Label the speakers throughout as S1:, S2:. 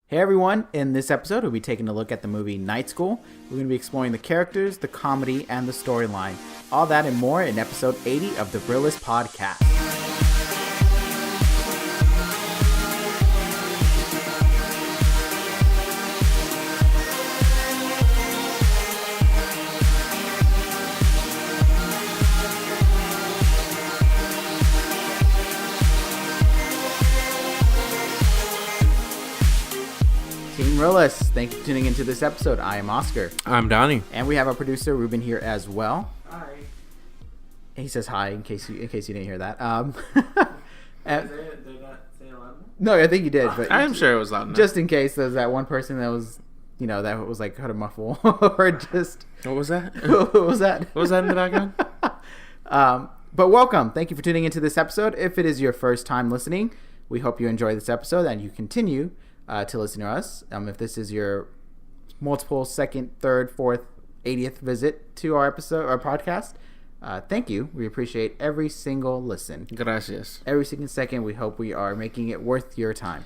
S1: Hey everyone, in this episode we'll be taking a look at the movie Night School. We're going to be exploring the characters, the comedy, and the storyline. All that and more in episode 80 of the Reel-ists podcast. Reel-ists, thank you for tuning into this episode. I am Oscar.
S2: I'm Donnie.
S1: And we have our producer Ruben here as well.
S3: Hi.
S1: He says hi in case you didn't hear that.
S3: Did they not say it loud enough?
S1: No, I think you did, but
S2: I'm sure it was loud enough.
S1: just in case there's that one person that was, that was like kind of muffle or just.
S2: What was that?
S1: What was that?
S2: What was that in the background?
S1: But welcome. Thank you for tuning into this episode. If it is your first time listening, we hope you enjoy this episode and you continue to listen to us. If this is your multiple second, third, fourth, 80th visit to our podcast, thank you. We appreciate every single listen.
S2: Gracias.
S1: Every single second. We hope we are making it worth your time.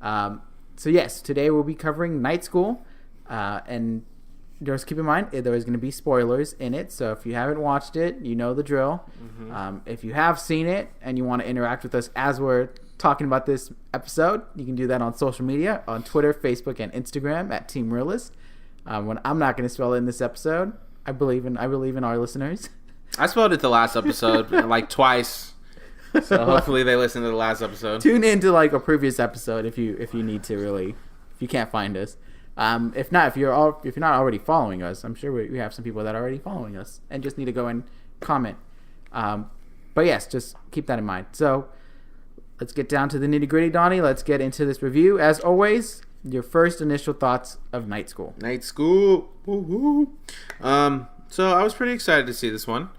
S1: So yes, today we'll be covering Night School, and just keep in mind there is going to be spoilers in it. So if you haven't watched it, you know the drill. Mm-hmm. If you have seen it and you want to interact with us as we're talking about this episode, you can do that on social media, on Twitter, Facebook, and Instagram at Team Reel-ists. When I'm not going to spell it in this episode, I believe in our listeners.
S2: I spelled it the last episode like twice, so hopefully they listen to the last episode.
S1: Tune into like a previous episode if you need to, really, if you can't find us. If not, if you're not already following us, I'm sure we have some people that are already following us and just need to go and comment. But yes, just keep that in mind. So let's get down to the nitty gritty, Donnie. Let's get into this review. As always, your first initial thoughts of Night School.
S2: Night School. Woo-hoo. So I was pretty excited to see this one.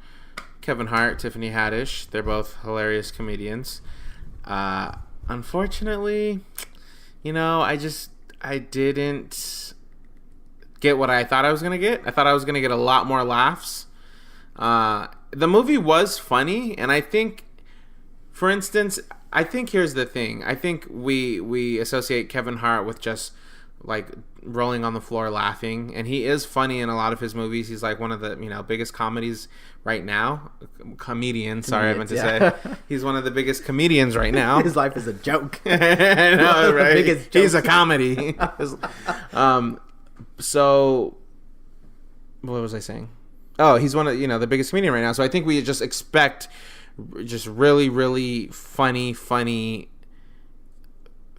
S2: Kevin Hart, Tiffany Haddish. They're both hilarious comedians. Unfortunately, I didn't get what I thought I was going to get. I thought I was going to get a lot more laughs. The movie was funny, and I think, for instance, here's the thing. I think we associate Kevin Hart with just like rolling on the floor laughing, and he is funny in a lot of his movies. He's like one of the comedies right now. Comedians, sorry, I meant to say. He's one of the biggest comedians right now.
S1: His life is a joke.
S2: I know, right? He's a comedy. So what was I saying? Oh, he's one of the biggest comedian right now. So I think we just expect just really, really funny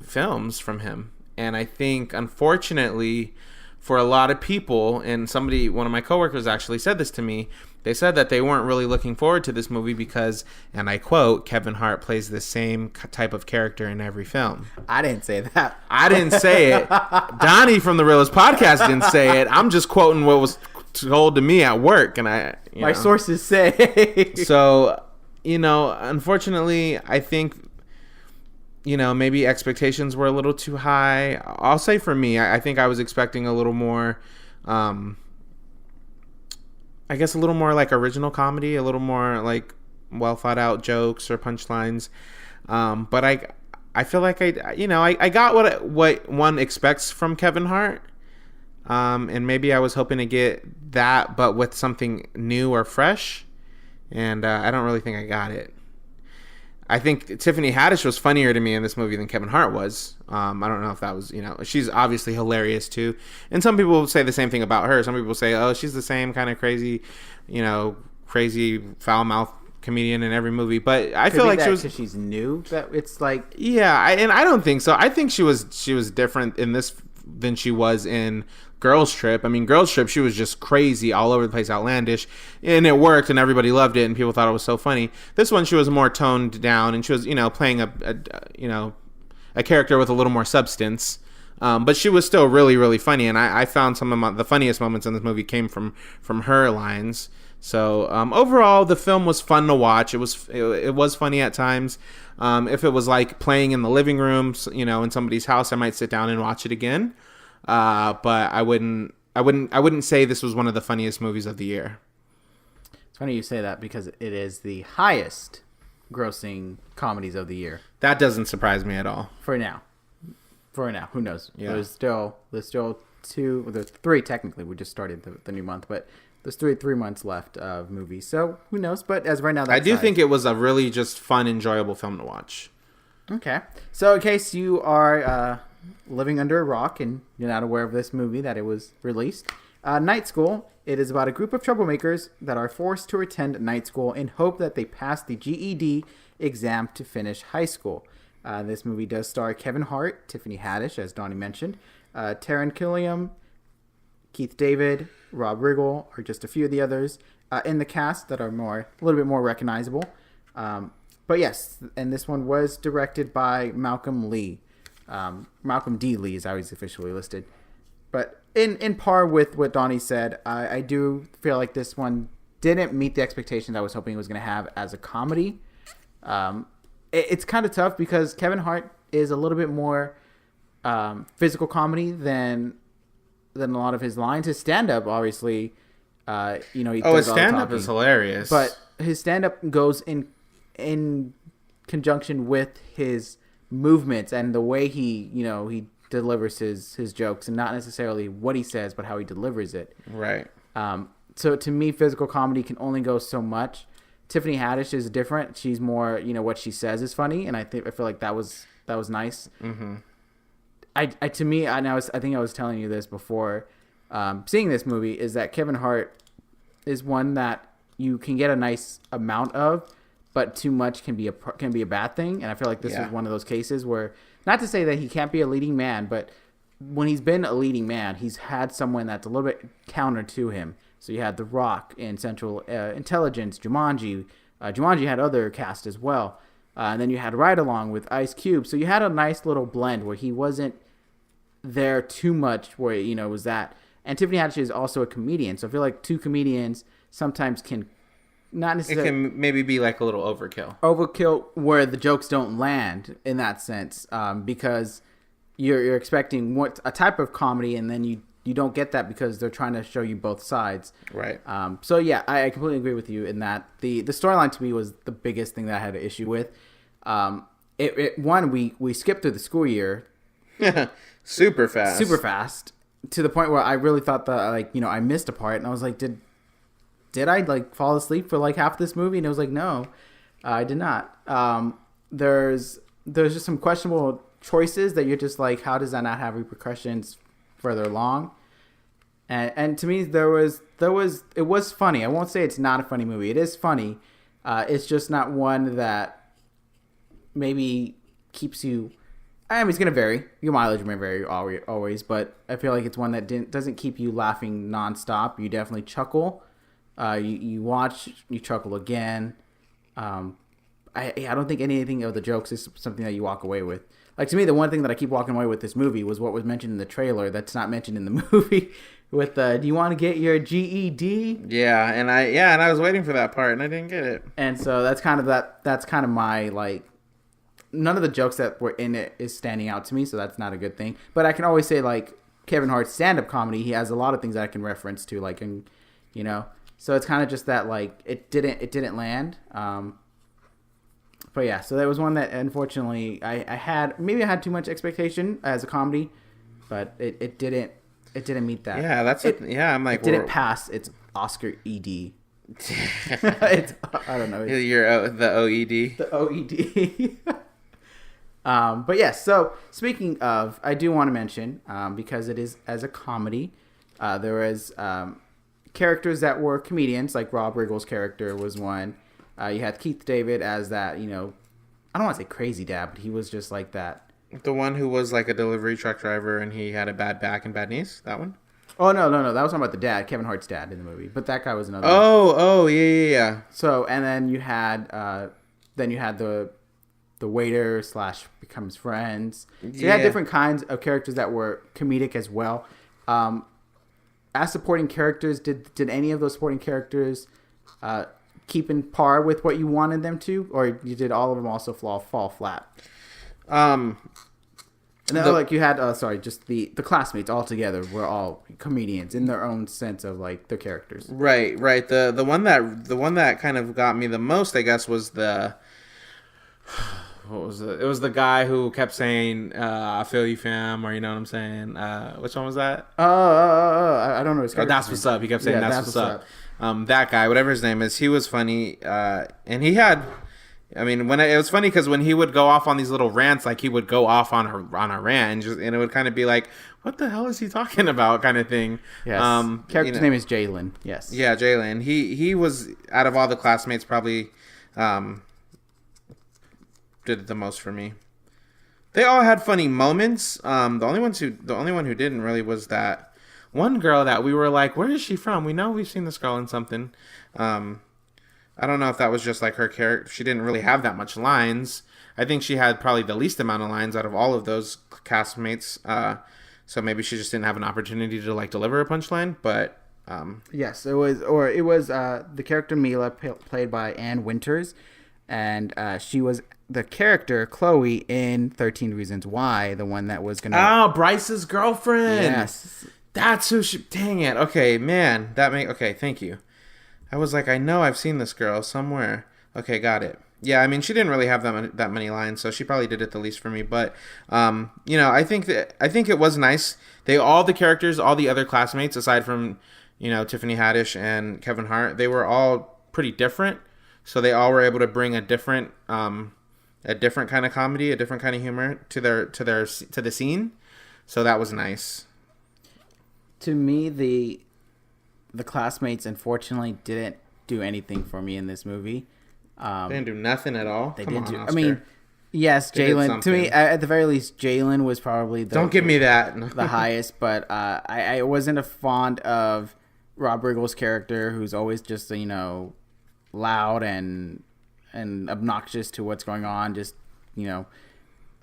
S2: films from him. And I think, unfortunately, for a lot of people, and one of my coworkers actually said this to me, they said that they weren't really looking forward to this movie because, and I quote, Kevin Hart plays the same type of character in every film.
S1: I didn't say that.
S2: I didn't say it. Donnie from the Reel-ists podcast didn't say it. I'm just quoting what was told to me at work. And
S1: my sources say.
S2: So, unfortunately, I think, maybe expectations were a little too high. I'll say for me, I think I was expecting a little more, I guess a little more like original comedy, a little more like well thought out jokes or punchlines. But I feel like I got what one expects from Kevin Hart. And maybe I was hoping to get that, but with something new or fresh. And I don't really think I got it. I think Tiffany Haddish was funnier to me in this movie than Kevin Hart was. I don't know if that was, she's obviously hilarious too. And some people say the same thing about her. Some people say, oh, she's the same kind of crazy, crazy foul-mouthed comedian in every movie. But I feel like she was,
S1: because she's new, that it's like,
S2: yeah, and I don't think so. I think she was different in this than she was in Girls Trip. I mean, Girls Trip, she was just crazy, all over the place, outlandish, and it worked, and everybody loved it, and people thought it was so funny. This one, she was more toned down, and she was, playing a character with a little more substance, but she was still really, really funny, and I found some of the funniest moments in this movie came from her lines. So overall, the film was fun to watch. It was funny at times. If it was like playing in the living room, in somebody's house, I might sit down and watch it again. But I wouldn't say this was one of the funniest movies of the year.
S1: It's funny you say that because it is the highest grossing comedies of the year.
S2: That doesn't surprise me at all.
S1: For now. For now, who knows?
S2: Yeah.
S1: There's still there's three technically. We just started the new month, but there's 3 months left of movies. So who knows? But as right now,
S2: I do think it was a really just fun, enjoyable film to watch.
S1: Okay. So in case you are living under a rock and you're not aware of this movie that it was released, Night School. It is about a group of troublemakers that are forced to attend night school in hope that they pass the GED exam to finish high school. This movie does star Kevin Hart, Tiffany Haddish, as Donnie mentioned, Taron Killam, Keith David, Rob Riggle, are just a few of the others in the cast that are a little bit more recognizable. But yes, and this one was directed by Malcolm Lee. Malcolm D. Lee is how he's officially listed. But in par with what Donnie said, I do feel like this one didn't meet the expectations I was hoping it was going to have as a comedy. It's kind of tough because Kevin Hart is a little bit more physical comedy than a lot of his lines. His stand-up, obviously,
S2: His stand-up is hilarious.
S1: But his stand-up goes in conjunction with his movements and the way he delivers his jokes, and not necessarily what he says, but how he delivers it.
S2: Right.
S1: So to me, physical comedy can only go so much. Tiffany Haddish is different. She's more, what she says is funny, and I feel like that was nice. Mm-hmm. I think I was telling you this before. Seeing this movie is that Kevin Hart is one that you can get a nice amount of, but too much can be a bad thing. And I feel like this is one of those cases where, not to say that he can't be a leading man, but when he's been a leading man, he's had someone that's a little bit counter to him. So you had The Rock in Central Intelligence, Jumanji. Jumanji had other cast as well. And then you had Ride Along with Ice Cube. So you had a nice little blend where he wasn't there too much, where, it was that. And Tiffany Haddish is also a comedian. So I feel like two comedians sometimes can not necessarily...
S2: It can maybe be like a little overkill.
S1: Overkill where the jokes don't land in that sense, because you're expecting a type of comedy, and then you don't get that because they're trying to show you both sides.
S2: Right.
S1: So yeah, I completely agree with you in that the storyline to me was the biggest thing that I had an issue with. We skipped through the school year.
S2: Super fast
S1: to the point where I really thought that I missed a part, and I was like, did I fall asleep for half this movie? And it was like, no, I did not. There's just some questionable choices that you're just like, how does that not have repercussions further along? And to me, it was funny. I won't say it's not a funny movie. It is funny. It's just not one that maybe keeps you. I mean, it's gonna vary. Your mileage may vary always, but I feel like it's one that doesn't keep you laughing nonstop. You definitely chuckle. You watch, you chuckle again. I don't think anything of the jokes is something that you walk away with. To me, the one thing that I keep walking away with this movie was what was mentioned in the trailer that's not mentioned in the movie. With do you want to get your GED?
S2: Yeah, and I was waiting for that part, and I didn't get it.
S1: And so that's kind of my none of the jokes that were in it is standing out to me, so that's not a good thing. But I can always say Kevin Hart's stand-up comedy, he has a lot of things that I can reference to, So it's kind of just that it didn't land. But yeah, so that was one that unfortunately I had too much expectation as a comedy, but it didn't meet that.
S2: Yeah, I'm like,
S1: it didn't pass its Oscar ED. I don't know.
S2: You're the OED.
S1: The OED. But yes, so speaking of, I do want to mention, because it is as a comedy, there was characters that were comedians, like Rob Riggle's character was one. You had Keith David as that, I don't want to say crazy dad, but he was just like that.
S2: The one who was like a delivery truck driver and he had a bad back and bad knees? That one?
S1: Oh, no. That was talking about the dad, Kevin Hart's dad in the movie. But that guy was another
S2: one. Yeah.
S1: So, and then you had the waiter / becomes friends. So you had different kinds of characters that were comedic as well. As supporting characters, did any of those supporting characters keep in par with what you wanted them to, or did all of them also fall flat? And then you had just the classmates all together were all comedians in their own sense of their characters.
S2: Right. The one that kind of got me the most, I guess, was the what was it? It was the guy who kept saying, "I feel you, fam," or you know what I'm saying. Which one was that?
S1: I don't know his character's
S2: That's what's
S1: name.
S2: up. He kept saying,
S1: Yeah,
S2: "That's what's up." That guy, whatever his name is, he was funny, and he had. I mean, it was funny because when he would go off on these little rants, like he would go off on a rant, and it would kind of be like, "What the hell is he talking about?" kind of thing.
S1: Yes. Character's name is Jalen. Yes.
S2: Yeah, Jalen. He was out of all the classmates probably did it the most for me. They all had funny moments. The only one who didn't really was that one girl that we were like, "Where is she from? We know we've seen this girl in something." I don't know if that was just like her character. She didn't really have that much lines. I think she had probably the least amount of lines out of all of those castmates. So maybe she just didn't have an opportunity to like deliver a punchline. But
S1: yes, it was the character Mila played by Ann Winters, and she was the character Chloe in 13 Reasons Why, the one that was gonna.
S2: Oh, Bryce's girlfriend.
S1: Yes,
S2: that's who she. Dang it. Okay, man. Okay. Thank you. I was like, I know I've seen this girl somewhere. Okay, got it. Yeah, I mean, she didn't really have that many lines, so she probably did it the least for me. But, I think it was nice. All the characters, all the other classmates, aside from, Tiffany Haddish and Kevin Hart, they were all pretty different. So they all were able to bring a different kind of comedy, a different kind of humor to the scene. So that was nice.
S1: To me, the classmates unfortunately didn't do anything for me in this movie.
S2: They didn't do nothing at all.
S1: They
S2: Come
S1: didn't
S2: on,
S1: do.
S2: Oscar.
S1: I mean, yes, Jalen. To me, at the very least, Jalen was probably
S2: don't give me that
S1: the highest. But I wasn't a fond of Rob Riggle's character, who's always just loud and obnoxious to what's going on. Just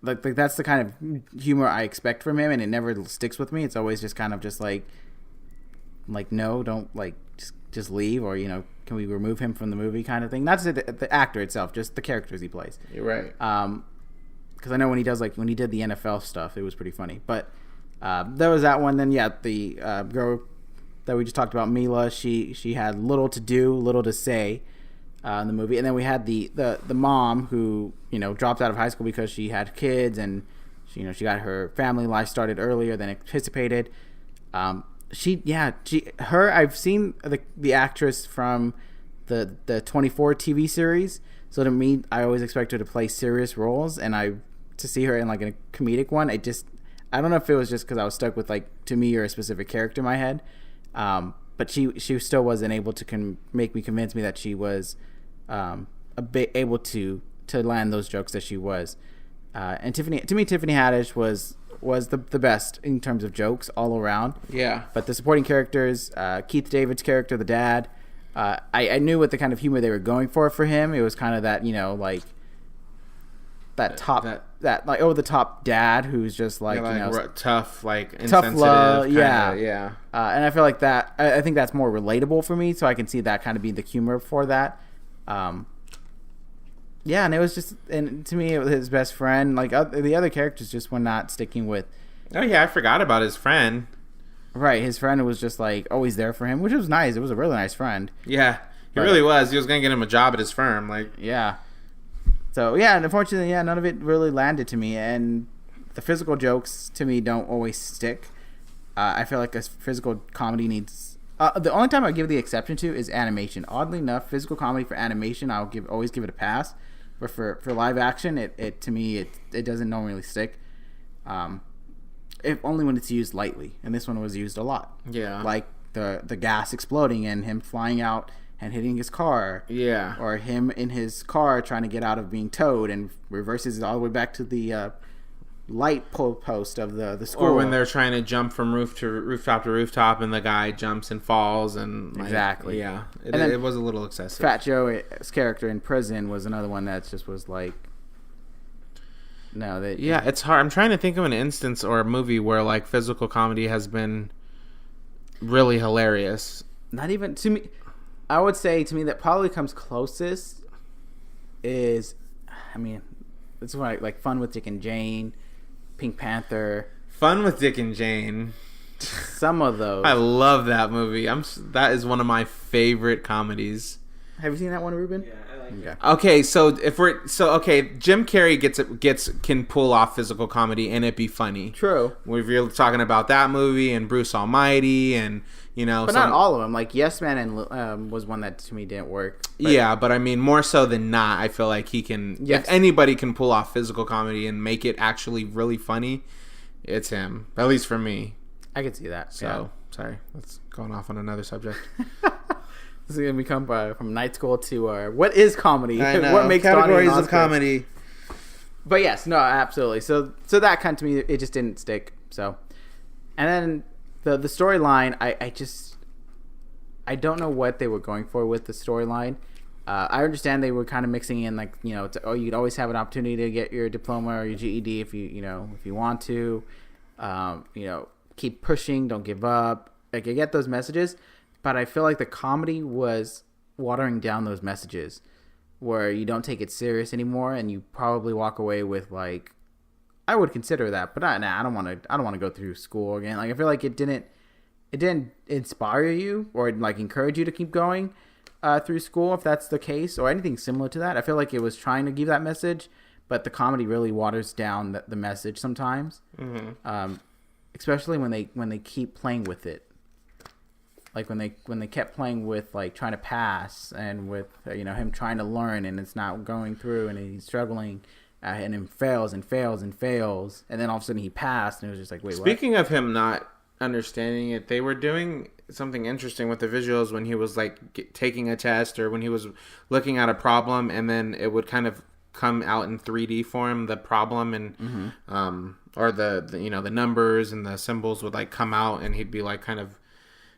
S1: like that's the kind of humor I expect from him, and it never sticks with me. It's always just kind of just like no, don't just leave, or can we remove him from the movie kind of thing. Not just the actor itself, just the characters he plays.
S2: You're right.
S1: Because I know when he did the NFL stuff, it was pretty funny. But there was that one. Then the girl that we just talked about, Mila, she had little to do, little to say in the movie. And then we had the mom who dropped out of high school because she had kids, and she got her family life started earlier than anticipated. I've seen the actress from the 24 TV series. So to me, I always expect her to play serious roles, and to see her in like a comedic one, I don't know if it was just because I was stuck with to me or a specific character in my head, but she still wasn't able to convince me that she was a bit able to land those jokes that she was. And Tiffany Haddish was the best in terms of jokes all around.
S2: Yeah.
S1: But the supporting characters, Keith David's character, the dad, I knew what the kind of humor they were going for him. It was kind of that, that over the top dad who's just
S2: tough, insensitive,
S1: tough love,
S2: yeah.
S1: And I feel like that. I think that's more relatable for me, so I can see that kind of being the humor for that. Yeah, and it was just, and to me, it was his best friend. The other characters just were not sticking with.
S2: Oh yeah, I forgot about his friend.
S1: Right, his friend was just always there for him, which was nice. It was a really nice friend.
S2: Yeah, he really was. He was gonna get him a job at his firm,
S1: Yeah. So yeah, and unfortunately, none of it really landed to me, and the physical jokes to me don't always stick. I feel like a physical comedy needs. The only time I give the exception to is animation. Oddly enough, physical comedy for animation, I'll always give it a pass. But for live action, it to me it doesn't normally stick. If only when it's used lightly, and this one was used a lot.
S2: Yeah.
S1: Like the gas exploding and him flying out and hitting his car.
S2: Yeah.
S1: Or him in his car trying to get out of being towed and reverses it all the way back to the light pole post of the school.
S2: Or when they're trying to jump from rooftop to rooftop and the guy jumps and falls and
S1: exactly.
S2: Yeah. It was a little excessive.
S1: Fat Joe's character in prison was another one that just was
S2: yeah, it's hard. I'm trying to think of an instance or a movie where physical comedy has been really hilarious.
S1: Not even to me. I would say to me that probably comes closest is, it's like Fun with Dick and Jane, Pink Panther.
S2: Fun with Dick and Jane.
S1: Some of those.
S2: I love that movie. That is one of my favorite comedies.
S1: Have you seen that one, Ruben?
S3: Yeah, I like
S2: Okay, so Jim Carrey can pull off physical comedy and it be funny.
S1: True.
S2: If you're talking about that movie and Bruce Almighty and
S1: but not all of them. Like Yes Man and was one that to me didn't work.
S2: Yeah, but I mean more so than not, I feel like he can. Yes. If anybody can pull off physical comedy and make it actually really funny, it's him. At least for me.
S1: I could see that.
S2: So sorry, that's going off on another subject.
S1: This is gonna become from night school to what is comedy?
S2: I know.
S1: What makes
S2: categories
S1: Donnie and
S2: of comedy?
S1: But yes, no, absolutely. So that kind to me, it just didn't stick. So, and then the storyline, I don't know what they were going for with the storyline. I understand they were kind of mixing in you'd always have an opportunity to get your diploma or your GED if you want to, keep pushing, don't give up. Like I get those messages, but I feel like the comedy was watering down those messages, where you don't take it serious anymore, and you probably walk away with like, I would consider that, but I don't want to go through school again. Like I feel like it didn't inspire you or like encourage you to keep going through school, if that's the case, or anything similar to that. I feel like it was trying to give that message, but the comedy really waters down the message sometimes. Mm-hmm. Especially when they keep playing with it, like when they kept playing with like trying to pass and with him trying to learn and it's not going through and he's struggling. And then fails and fails and fails, and then all of a sudden he passed, and it was just like, wait, what?
S2: Speaking of him not understanding it, they were doing something interesting with the visuals when he was like taking a test or when he was looking at a problem, and then it would kind of come out in 3D form, the problem, and mm-hmm. Or the numbers and the symbols would like come out, and he'd be like kind of,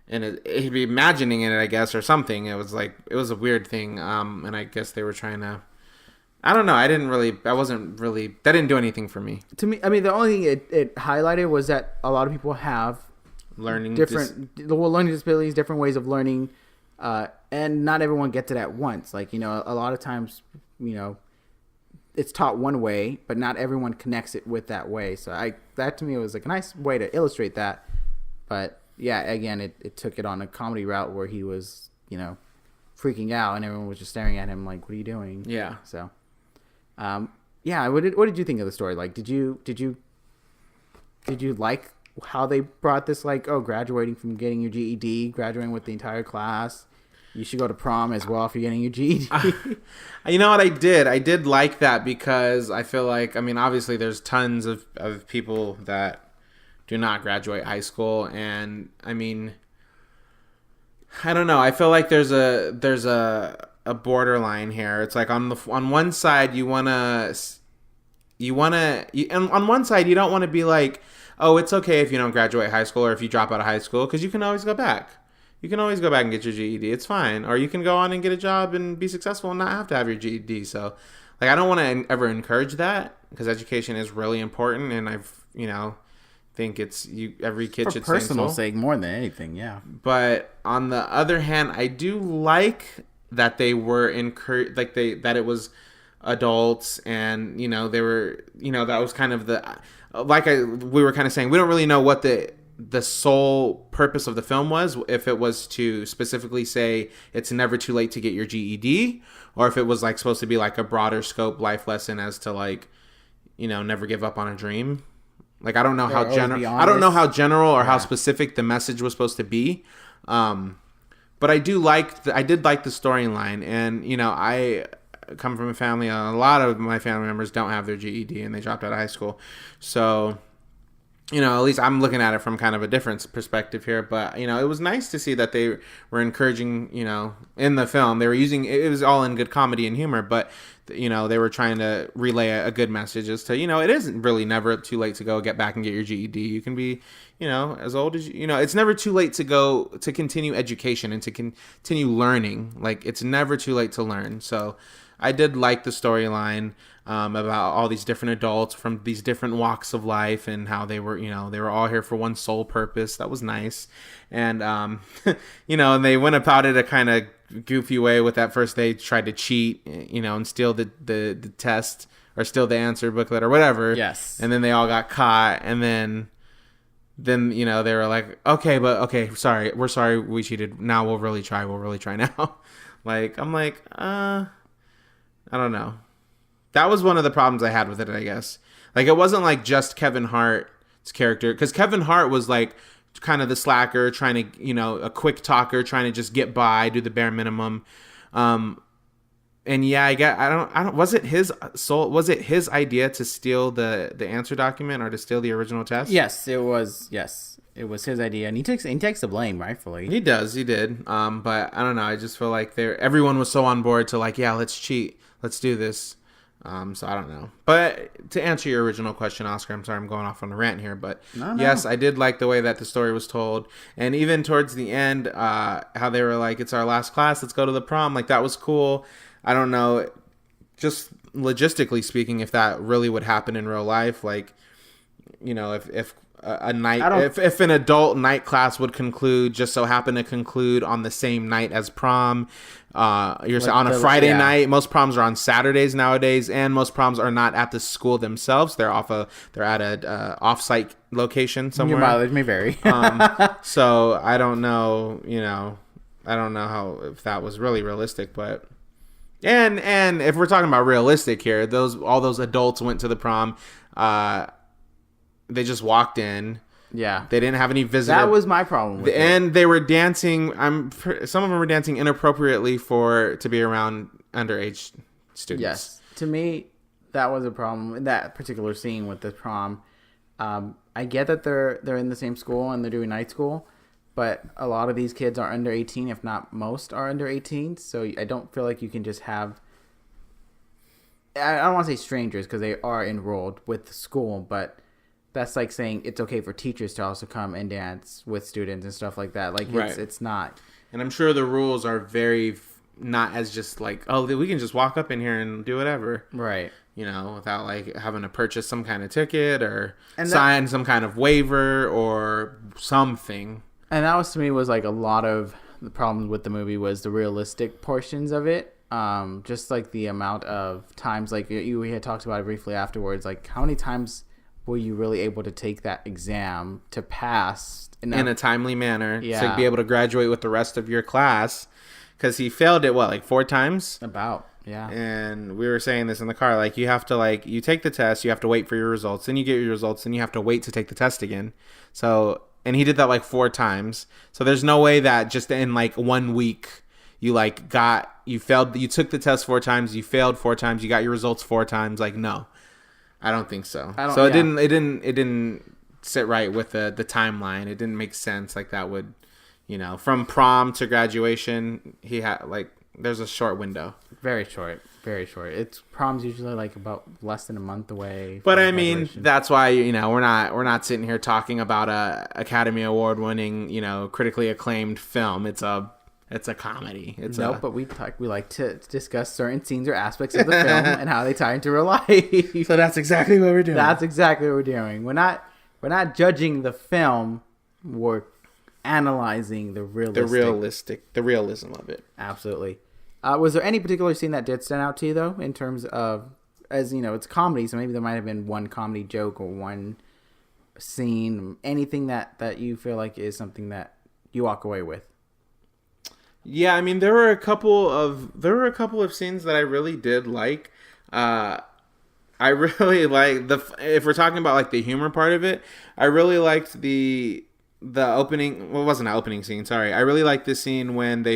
S2: and he'd be imagining it, I guess, or something. It was a weird thing, and I guess they were trying to. I don't know. That didn't do anything for me.
S1: To me, I mean, the only thing it highlighted was that a lot of people have learning disabilities, different ways of learning, and not everyone gets it at once. Like, a lot of times, it's taught one way, but not everyone connects it with that way. So that to me was like a nice way to illustrate that. But yeah, again, it took it on a comedy route where he was, freaking out and everyone was just staring at him like, what are you doing?
S2: Yeah.
S1: So. What did you think of the story? Like, did you like how they brought this, like, graduating from getting your GED, graduating with the entire class, you should go to prom as well if you're getting your GED?
S2: You know what I did? I did like that because I feel like, I mean, obviously there's tons of people that do not graduate high school, and I mean, I don't know. I feel like there's a borderline here. It's like on one side you want to and on one side you don't want to be like, oh, it's okay if you don't graduate high school or if you drop out of high school, because you can always go back. You can always go back and get your GED. It's fine. Or you can go on and get a job and be successful and not have to have your GED. So like, I don't want to ever encourage that, because education is really important, and think it's every kid should
S1: for personal sake more than anything. Yeah.
S2: But on the other hand, I do like that they were that it was adults, and they were that was kind of we were kind of saying, we don't really know what the sole purpose of the film was, if it was to specifically say it's never too late to get your GED, or if it was like supposed to be like a broader scope life lesson as to like never give up on a dream. Like, I don't know how general or how specific the message was supposed to be. But I did like the storyline, and I come from a family. A lot of my family members don't have their GED, and they dropped out of high school. So, at least I'm looking at it from kind of a different perspective here. But it was nice to see that they were encouraging. In the film, they were using it was all in good comedy and humor, but they were trying to relay a good message as to it isn't really never too late to go get back and get your GED. You can be as old as it's never too late to go to continue education and to continue learning. Like, it's never too late to learn. So I did like the storyline about all these different adults from these different walks of life, and how they were they were all here for one sole purpose. That was nice. And and they went about it a kind of goofy way with that. First they tried to cheat and steal the test, or steal the answer booklet or whatever.
S1: Yes.
S2: And then they all got caught, and then they were like, okay, sorry, we're sorry we cheated. Now we'll really try now. Like, I'm like, I don't know. That was one of the problems I had with it, I guess. Like, it wasn't like just Kevin Hart's character, because Kevin Hart was like kind of the slacker, trying to, a quick talker, trying to just get by, do the bare minimum. And yeah, I don't. Was it his idea to steal the answer document or to steal the original test?
S1: Yes, it was. Yes, it was his idea, and he takes the blame, rightfully.
S2: He did. But I don't know. I just feel like everyone was so on board to like, yeah, let's cheat, let's do this. So I don't know. But to answer your original question, Oscar, I'm sorry I'm going off on a rant here, but yes, I did like the way that the story was told. And even towards the end, how they were like, it's our last class, let's go to the prom. Like, that was cool. I don't know, just logistically speaking, if that really would happen in real life. Like, if if an adult night class would just so happen to conclude on the same night as prom, you're like on a Friday night. Most proms are on Saturdays nowadays, and most proms are not at the school themselves. They're at a off-site location somewhere.
S1: Your mileage may vary.
S2: So I don't know. I don't know if that was really realistic, but. And if we're talking about realistic here, all those adults went to the prom. They just walked in.
S1: Yeah,
S2: they didn't have any visitors.
S1: That was my problem with
S2: and they were dancing. Some of them were dancing inappropriately to be around underage students.
S1: Yes, to me, that was a problem in that particular scene with the prom. I get that they're in the same school and they're doing night school. But a lot of these kids are under 18, if not most are under 18. So I don't feel like you can just have... I don't want to say strangers because they are enrolled with the school. But that's like saying it's okay for teachers to also come and dance with students and stuff like that. Like, it's not.
S2: And I'm sure the rules are very... not as just like, oh, we can just walk up in here and do whatever.
S1: Right.
S2: Without like having to purchase some kind of ticket or sign some kind of waiver or something. And
S1: that to me was like a lot of the problems with the movie was the realistic portions of it. Just like the amount of times, like we had talked about it briefly afterwards, like how many times were you really able to take that exam to pass
S2: in a timely manner
S1: to
S2: be able to graduate with the rest of your class? Because he failed it, like 4 times?
S1: About, yeah.
S2: And we were saying this in the car, like you have to you take the test, you have to wait for your results, then you get your results, then you have to wait to take the test again. So... And he did that like 4 times. So there's no way that just in like 1 week you failed. You took the test 4 times. You failed 4 times. You got your results 4 times. Like, no, I don't think so. It didn't sit right with the timeline. It didn't make sense. Like that would, from prom to graduation, he had there's a short window.
S1: Very short. It's prom's usually like about less than a month away.
S2: But I mean, that's why we're not sitting here talking about a Academy Award winning critically acclaimed film. It's a comedy.
S1: But we like to discuss certain scenes or aspects of the film and how they tie into real life.
S2: So that's exactly what we're doing.
S1: We're not judging the film. We're analyzing the
S2: realism of it.
S1: Absolutely. Was there any particular scene that did stand out to you, though, in terms of, as it's a comedy, so maybe there might have been one comedy joke or one scene, anything that you feel like is something that you walk away with?
S2: Yeah, I mean, there were a couple of scenes that I really did like. I really like if we're talking about like the humor part of it, I really liked the opening. Well, it wasn't an opening scene. Sorry, I really liked the scene when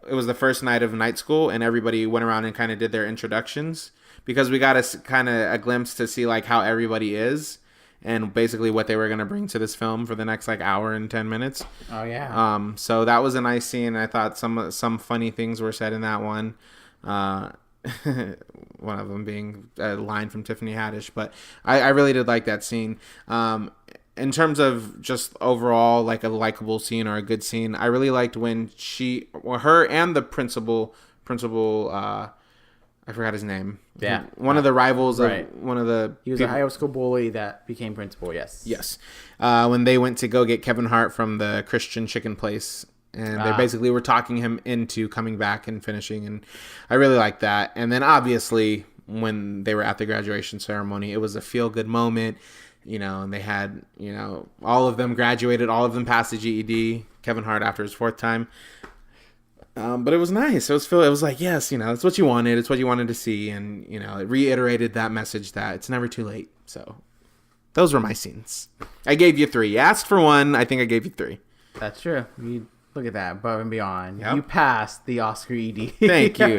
S2: it was the first night of night school and everybody went around and kind of did their introductions, because we got a glimpse to see like how everybody is and basically what they were going to bring to this film for the next like hour and 10 minutes.
S1: Oh yeah.
S2: So that was a nice scene. I thought some funny things were said in that one. One of them being a line from Tiffany Haddish, but I really did like that scene. In terms of just overall like a likable scene or a good scene, I really liked when her and the principal, I forgot his name.
S1: Yeah.
S2: One of the rivals
S1: right.
S2: of one of the...
S1: He was a high school bully that became principal, yes.
S2: Yes. When they went to go get Kevin Hart from the Christian chicken place. And they basically were talking him into coming back and finishing. And I really liked that. And then obviously when they were at the graduation ceremony, it was a feel-good moment. And they had, all of them graduated, all of them passed the GED. Kevin Hart after his 4th time. But it was nice. It was like, yes, it's what you wanted. It's what you wanted to see. And, it reiterated that message that it's never too late. So those were my scenes. I gave you 3. You asked for 1. I think I gave you 3.
S1: That's true. You look at that, above and beyond.
S2: Yep.
S1: You passed the Oscar ED.
S2: Thank you.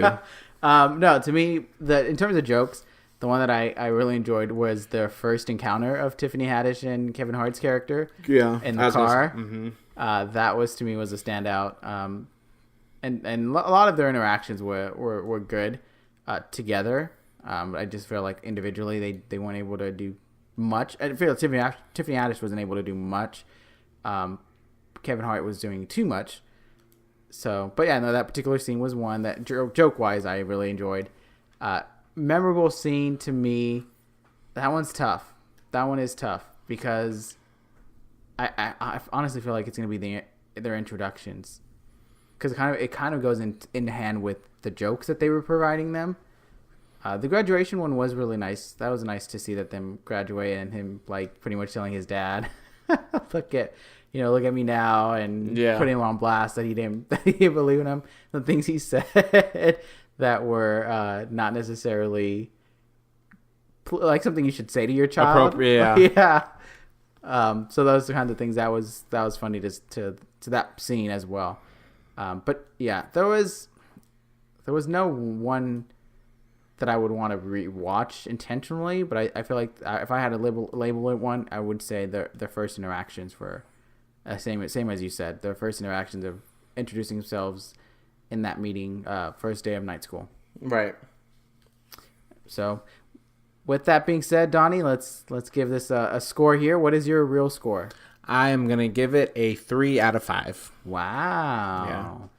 S1: No, to me, in terms of jokes, the one that I really enjoyed was the first encounter of Tiffany Haddish and Kevin Hart's character.
S2: Yeah.
S1: In the car.
S2: Mm-hmm.
S1: That was, to me, was a standout. And a lot of their interactions were good together. I just feel like individually they weren't able to do much. I feel like Tiffany Haddish wasn't able to do much. Kevin Hart was doing too much. So, but yeah, no, that particular scene was one that joke-wise I really enjoyed. Memorable scene to me, that one's tough. That one is tough because I honestly feel like it's going to be their introductions. Because it kind of goes in hand with the jokes that they were providing them. The graduation one was really nice. That was nice to see that them graduate and him like pretty much telling his dad, look at me now, and putting him on blast that he didn't believe in him. The things he said that were not necessarily like something you should say to your child.
S2: Appropriate,
S1: yeah. So those are the kinds of things that was funny to that scene as well. But yeah, there was no one that I would want to rewatch intentionally, but I feel like if I had to label it one, I would say the first interactions were same as you said. The first interactions of introducing themselves in that meeting, first day of night school.
S2: Right.
S1: So, with that being said, Donnie, let's give this a score here. What is your real score?
S2: I am gonna give it a 3 out of 5.
S1: Wow.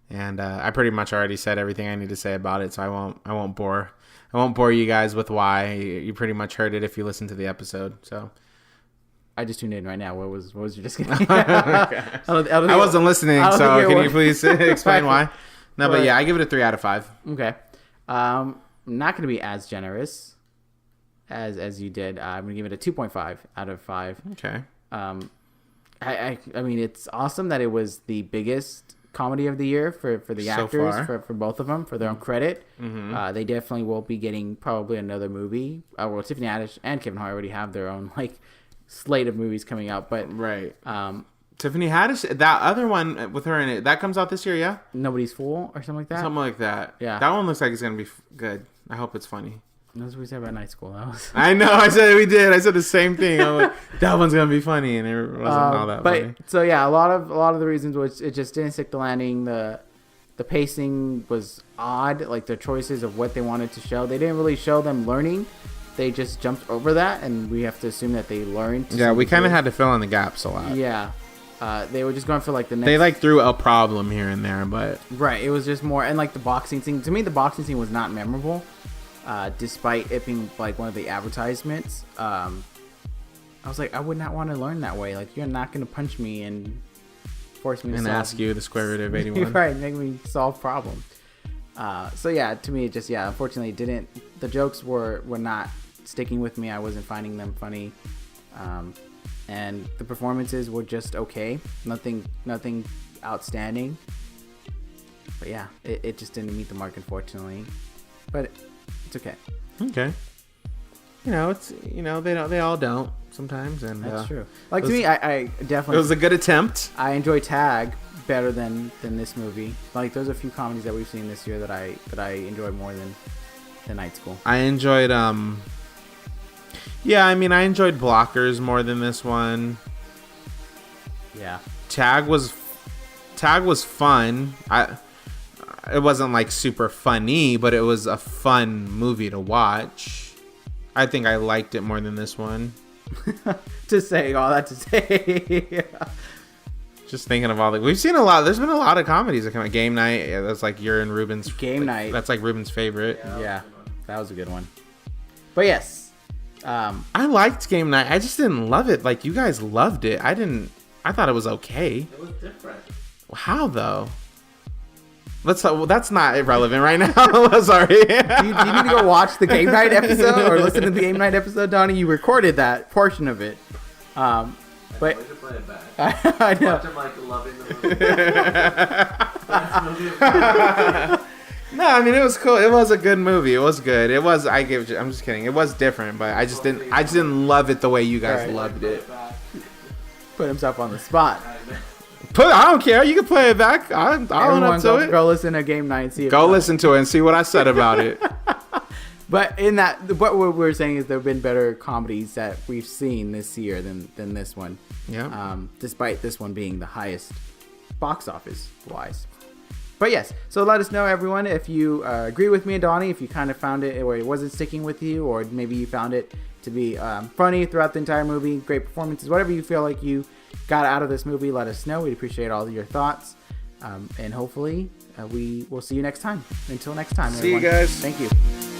S2: Yeah. And I pretty much already said everything I need to say about it, so I won't bore you guys with why. You pretty much heard it if you listened to the episode. So
S1: I just tuned in right now. What was your just? Okay.
S2: I wasn't listening, so can you please explain why? No, but yeah, I give it a 3 out of 5.
S1: Okay. I'm not gonna be as generous as you did. I'm gonna give it a 2.5 out of 5.
S2: Okay.
S1: I mean, it's awesome that it was the biggest comedy of the year for the actors, for both of them, for their own credit. Mm-hmm. They definitely will be getting probably another movie. Well, Tiffany Haddish and Kevin Hart already have their own like slate of movies coming out, but
S2: right. Tiffany Haddish, that other one with her in it, that comes out this year, yeah?
S1: Nobody's Fool or something like that?
S2: Something like that.
S1: Yeah.
S2: That one looks like it's going to be good. I hope it's funny.
S1: That's what we said about Night School.
S2: I know. I said the same thing. I'm like, that one's going to be funny, and it wasn't all that funny.
S1: So, yeah, a lot of the reasons which it just didn't stick the landing. The pacing was odd, like the choices of what they wanted to show. They didn't really show them learning. They just jumped over that, and we have to assume that they learned.
S2: Yeah, we kind of had to fill in the gaps a lot.
S1: Yeah. They were just going for like the next...
S2: They like threw a problem here and there, but...
S1: Right, it was just more... And like the boxing scene... To me, the boxing scene was not memorable, despite it being like one of the advertisements. I was like, I would not want to learn that way. Like, you're not going to punch me and force me to
S2: and
S1: solve...
S2: ask you the square root of 81.
S1: Right, make me solve problems. So yeah, to me, it just... Yeah, unfortunately, it didn't... The jokes were not sticking with me. I wasn't finding them funny. And the performances were just okay. Nothing outstanding. But yeah, it just didn't meet the mark, unfortunately. But it's okay.
S2: Okay. It's they all don't sometimes, and
S1: that's true. Like, to me, I definitely...
S2: It was a good attempt.
S1: I enjoy Tag better than this movie. Like, there's a few comedies that we've seen this year that I enjoy more than Night School.
S2: I enjoyed Yeah, I mean, I enjoyed Blockers more than this one.
S1: Yeah.
S2: Tag was fun. It wasn't like super funny, but it was a fun movie to watch. I think I liked it more than this one.
S1: To say all that to say. Yeah.
S2: Just thinking of we've seen a lot. There's been a lot of comedies that come out. Game Night. Yeah, that's like your and Ruben's.
S1: Game Night.
S2: That's like Ruben's favorite.
S1: Yeah, that was a good one. But yes.
S2: I liked Game Night. I just didn't love it. Like, you guys loved it. I thought it was okay.
S3: It was different.
S2: How though? That's not irrelevant right now. Sorry.
S1: Do you need to go watch the Game Night episode or listen to the Game Night episode, Donnie? You recorded that portion of it. But
S3: I should play it back.
S1: I know.
S3: Watch him like loving the movie. best movie of
S2: No, I mean it was cool. It was a good movie. It was good. It was. I'm just kidding. It was different, but I just didn't love it the way you guys
S1: Right.
S2: loved it.
S1: Put himself on the spot.
S2: I don't care. You can play it back. I'll own
S1: Everyone
S2: up to it.
S1: go listen to Game Night and see.
S2: Go listen to it and see what I said about it.
S1: But in that, what we're saying is there have been better comedies that we've seen this year than this one.
S2: Yeah.
S1: Despite this one being the highest box office wise. But yes, so let us know, everyone, if you agree with me and Donnie, if you kind of found it or it wasn't sticking with you, or maybe you found it to be funny throughout the entire movie, great performances, whatever you feel like you got out of this movie, let us know. We'd appreciate all of your thoughts. And hopefully we will see you next time. Until next time,
S2: See you
S1: everyone.
S2: guys.
S1: Thank you.